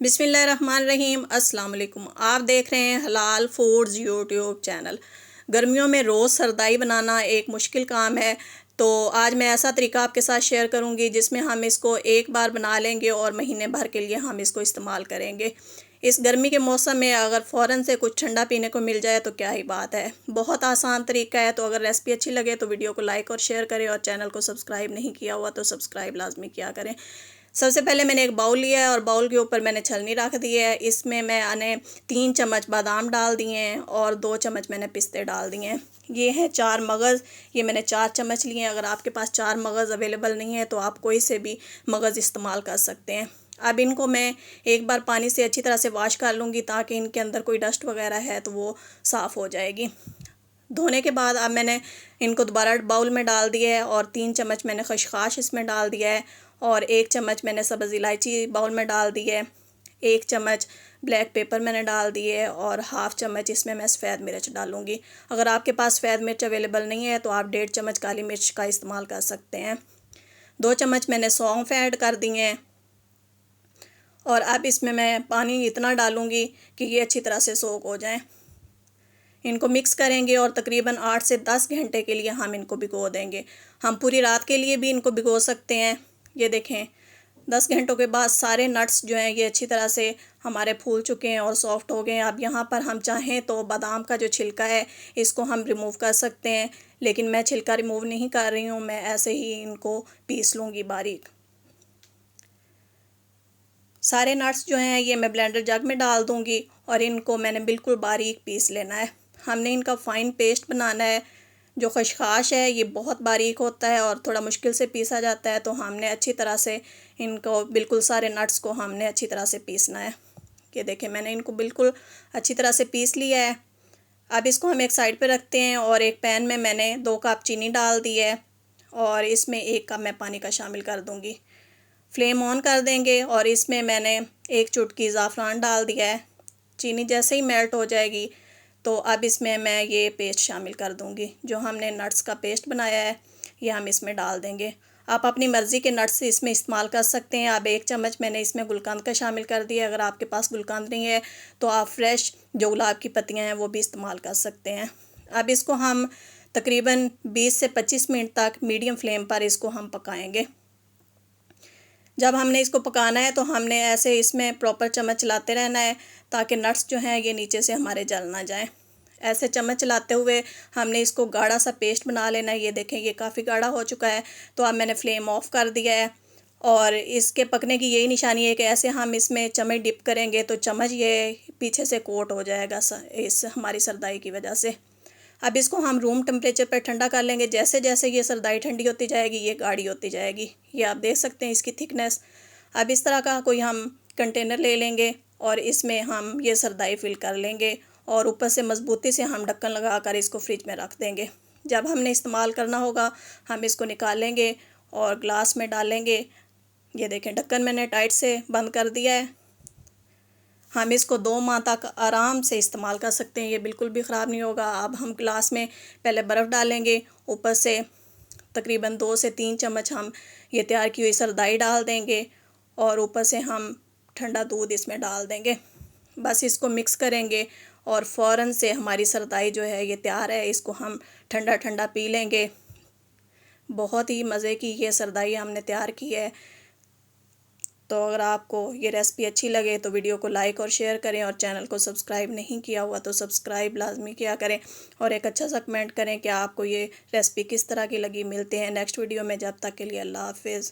बिस्मिल्लाहिर्रहमानिर्रहीम। अस्सलाम वालेकुम। आप देख रहे हैं हलाल फूड्स यूट्यूब चैनल। गर्मियों में रोज़ सरदाई बनाना एक मुश्किल काम है, तो आज मैं ऐसा तरीका आपके साथ शेयर करूंगी जिसमें हम इसको एक बार बना लेंगे और महीने भर के लिए हम इसको इस्तेमाल करेंगे। इस गर्मी के मौसम में अगर फ़ौरन से कुछ ठंडा पीने को मिल जाए तो क्या ही बात है। बहुत आसान तरीका है। तो अगर रेसिपी अच्छी लगे तो वीडियो को लाइक और शेयर करें, और चैनल को सब्सक्राइब नहीं किया हुआ तो सब्सक्राइब लाजमी किया करें। सबसे पहले मैंने एक बाउल लिया है और बाउल के ऊपर मैंने छलनी रख दी है। इसमें मैंने 3 चम्मच बादाम डाल दिए हैं और 2 चम्मच मैंने पिस्ते डाल दिए हैं। ये है 4 मगज़, ये मैंने 4 चम्मच लिए हैं। अगर आपके पास 4 मगज़ अवेलेबल नहीं है तो आप कोई से भी मगज़ इस्तेमाल कर सकते हैं। अब इनको मैं एक बार पानी से अच्छी तरह से वॉश कर लूँगी ताकि इनके अंदर कोई डस्ट वगैरह है तो वो साफ़ हो जाएगी। धोने के बाद अब मैंने इनको दोबारा बाउल में डाल दिया है और 3 चम्मच मैंने खशखाश इसमें डाल दिया है और 1 चम्मच मैंने सब्ज़ इलायची बाउल में डाल दी है। 1 चम्मच ब्लैक पेपर मैंने डाल दिए है और हाफ़ चम्मच इसमें मैं सफ़ेद मिर्च डालूँगी। अगर आपके पास सफ़ेद मिर्च अवेलेबल नहीं है तो आप 1.5 चम्मच काली मिर्च का इस्तेमाल कर सकते हैं। 2 चम्मच मैंने सौंफ ऐड कर दिए हैं और अब इसमें मैं पानी इतना डालूँगी कि ये अच्छी तरह से सोख हो जाएँ। इनको मिक्स करेंगे और तकरीबन 8 से 10 घंटे के लिए हम इनको भिगो देंगे। हम पूरी रात के लिए भी इनको भिगो सकते हैं। ये देखें, 10 घंटों के बाद सारे नट्स जो हैं ये अच्छी तरह से हमारे फूल चुके हैं और सॉफ्ट हो गए हैं। अब यहाँ पर हम चाहें तो बादाम का जो छिलका है इसको हम रिमूव कर सकते हैं, लेकिन मैं छिलका रिमूव नहीं कर रही हूँ, मैं ऐसे ही इनको पीस लूँगी बारीक। सारे नट्स जो हैं ये मैं ब्लेंडर जग में डाल दूँगी और इनको मैंने बिल्कुल बारीक पीस लेना है। हमने इनका फ़ाइन पेस्ट बनाना है। जो खशखाश है ये बहुत बारीक होता है और थोड़ा मुश्किल से पीसा जाता है, तो हमने अच्छी तरह से इनको बिल्कुल सारे नट्स को हमने अच्छी तरह से पीसना है। ये देखें, मैंने इनको बिल्कुल अच्छी तरह से पीस लिया है। अब इसको हम एक साइड पे रखते हैं और एक पैन में मैंने 2 कप चीनी डाल दी है और इसमें 1 कप मैं पानी का शामिल कर दूँगी। फ्लेम ऑन कर देंगे और इसमें मैंने 1 चुटकी ज़ाफ़रान डाल दिया है। चीनी जैसे ही मेल्ट हो जाएगी तो अब इसमें मैं ये पेस्ट शामिल कर दूंगी। जो हमने नट्स का पेस्ट बनाया है ये हम इसमें डाल देंगे। आप अपनी मर्ज़ी के नट्स इसमें इस्तेमाल कर सकते हैं। अब 1 चम्मच मैंने इसमें गुलकंद का शामिल कर दिया। अगर आपके पास गुलकंद नहीं है तो आप फ्रेश जो गुलाब की पत्तियां हैं वो भी इस्तेमाल कर सकते हैं। अब इसको हम तकरीबन 20 से 25 मिनट तक मीडियम फ्लेम पर इसको हम पकाएंगे। जब हमने इसको पकाना है तो हमने ऐसे इसमें प्रॉपर चम्मच चलाते रहना है ताकि नट्स जो हैं ये नीचे से हमारे जल ना जाएं। ऐसे चम्मच चलाते हुए हमने इसको गाढ़ा सा पेस्ट बना लेना है। ये देखें, ये काफ़ी गाढ़ा हो चुका है। तो अब मैंने फ्लेम ऑफ कर दिया है और इसके पकने की यही निशानी है कि ऐसे हम इसमें चम्मच डिप करेंगे तो चम्मच ये पीछे से कोट हो जाएगा इस हमारी सरदाई की वजह से। अब इसको हम रूम टेम्परेचर पर ठंडा कर लेंगे। जैसे जैसे ये सरदाई ठंडी होती जाएगी ये गाढ़ी होती जाएगी। ये आप देख सकते हैं इसकी थिकनेस। अब इस तरह का कोई हम कंटेनर ले लेंगे और इसमें हम ये सरदाई फिल कर लेंगे और ऊपर से मज़बूती से हम ढक्कन लगा कर इसको फ्रिज में रख देंगे। जब हमने इस्तेमाल करना होगा हम इसको निकालेंगे और ग्लास में डालेंगे। ये देखें, ढक्कन मैंने टाइट से बंद कर दिया है। हम इसको 2 माह तक आराम से इस्तेमाल कर सकते हैं, ये बिल्कुल भी ख़राब नहीं होगा। अब हम ग्लास में पहले बर्फ़ डालेंगे, ऊपर से तकरीबन 2 से 3 चम्मच हम ये तैयार की हुई सरदाई डाल देंगे और ऊपर से हम ठंडा दूध इसमें डाल देंगे। बस इसको मिक्स करेंगे और फ़ौरन से हमारी सरदाई जो है ये तैयार है। इसको हम ठंडा ठंडा पी लेंगे। बहुत ही मज़े की ये सरदाई हमने तैयार की है। तो अगर आपको ये रेसिपी अच्छी लगे तो वीडियो को लाइक और शेयर करें, और चैनल को सब्सक्राइब नहीं किया हुआ तो सब्सक्राइब लाजमी किया करें, और एक अच्छा सा कमेंट करें कि आपको ये रेसिपी किस तरह की लगी। मिलते हैं नेक्स्ट वीडियो में, जब तक के लिए अल्लाह हाफिज़।